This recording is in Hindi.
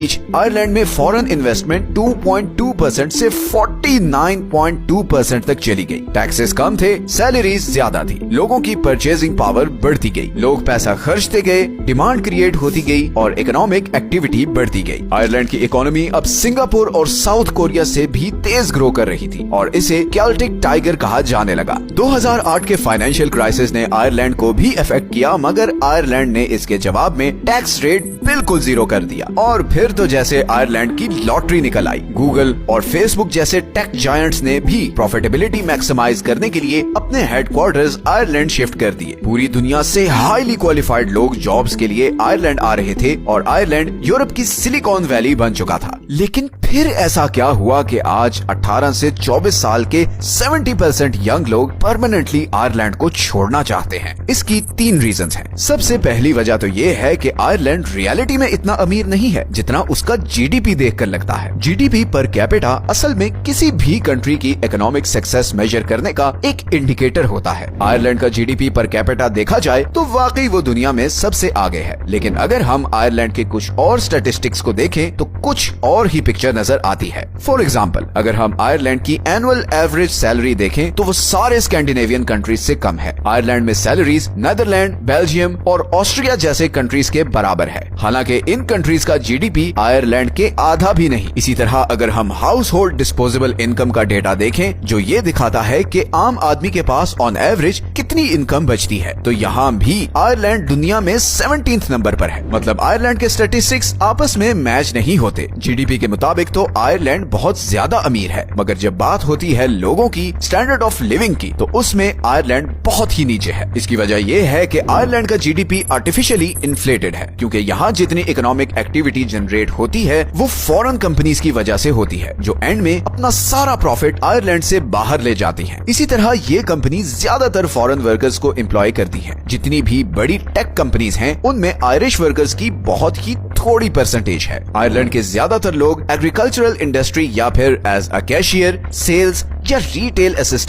आयरलैंड में फॉरेन इन्वेस्टमेंट 2.2% से 49.2% तक चली गई। टैक्सेस कम थे, सैलरीज ज्यादा थी, लोगों की परचेजिंग पावर बढ़ती गई, लोग पैसा खर्चते गए, डिमांड क्रिएट होती गई और इकोनॉमिक एक्टिविटी बढ़ती गई। आयरलैंड की इकोनॉमी अब सिंगापुर और साउथ कोरिया से भी तेज ग्रो कर रही थी और इसे केल्टिक टाइगर कहा जाने लगा। 2008 के फाइनेंशियल क्राइसिस ने आयरलैंड को भी इफेक्ट किया, मगर आयरलैंड ने इसके जवाब में टैक्स रेट बिल्कुल जीरो कर दिया और फिर तो जैसे आयरलैंड की लॉटरी निकल आई। गूगल और फेसबुक जैसे टेक जायंट्स ने भी प्रॉफिटेबिलिटी मैक्सिमाइज करने के लिए अपने हेडक्वार्टर्स आयरलैंड शिफ्ट कर दिए। पूरी दुनिया से हाईली क्वालिफाइड लोग जॉब्स के लिए आयरलैंड आ रहे थे और आयरलैंड यूरोप की सिलिकॉन वैली बन चुका था। लेकिन फिर ऐसा क्या हुआ कि आज 18 से 24 साल के 70% यंग लोग परमानेंटली आयरलैंड को छोड़ना चाहते हैं? इसकी 3 रीजंस हैं। सबसे पहली वजह तो ये है कि आयरलैंड रियलिटी में इतना अमीर नहीं है जितना उसका जीडीपी देखकर लगता है। जीडीपी पर कैपिटा असल में किसी भी कंट्री की इकोनॉमिक सक्सेस मेजर करने का एक इंडिकेटर होता है। आयरलैंड का जीडीपी पर कैपिटा देखा जाए तो वाकई वो दुनिया में सबसे आगे है, लेकिन अगर हम आयरलैंड के कुछ और स्टैटिस्टिक्स को देखें तो कुछ और ही पिक्चर नजर आती है। फॉर एग्जाम्पल, अगर हम आयरलैंड की एनुअल एवरेज सैलरी देखें तो वो सारे स्कैंडिनेवियन कंट्रीज से कम है। आयरलैंड में सैलरीज नीदरलैंड, बेल्जियम और ऑस्ट्रिया जैसे कंट्रीज के बराबर है। हालांकि इन कंट्रीज का जीडीपी आयरलैंड के आधा भी नहीं। इसी तरह अगर हम हाउस होल्ड डिस्पोजेबल इनकम का डेटा देखें जो ये दिखाता है कि आम आदमी के पास ऑन एवरेज कितनी इनकम बचती है, तो यहाँ भी आयरलैंड दुनिया में 17th नंबर पर है। मतलब आयरलैंड के स्टैटिस्टिक्स आपस में मैच नहीं होते। जीडीपी के मुताबिक तो आयरलैंड बहुत ज्यादा अमीर है, मगर जब बात होती है लोगों की स्टैंडर्ड ऑफ लिविंग की तो उसमें आयरलैंड बहुत ही नीचे है। इसकी वजह यह है कि आयरलैंड का जीडीपी आर्टिफिशियली इन्फ्लेटेड है, क्योंकि यहाँ जितनी इकोनॉमिक एक्टिविटी जनरेट होती है वो फॉरेन कंपनीज की वजह से होती है, जो एंड में अपना सारा प्रॉफिट आयरलैंड से बाहर ले जाती हैं। इसी तरह ये कंपनी ज्यादातर फॉरेन वर्कर्स को एम्प्लॉय करती हैं। जितनी भी बड़ी टेक कंपनीज हैं उनमें आयरिश वर्कर्स की बहुत ही थोड़ी परसेंटेज है। आयरलैंड के ज्यादातर लोग एग्रीकल्चरल इंडस्ट्री या फिर एज अ कैशियर, सेल्स या रिटेल असिस्टेंट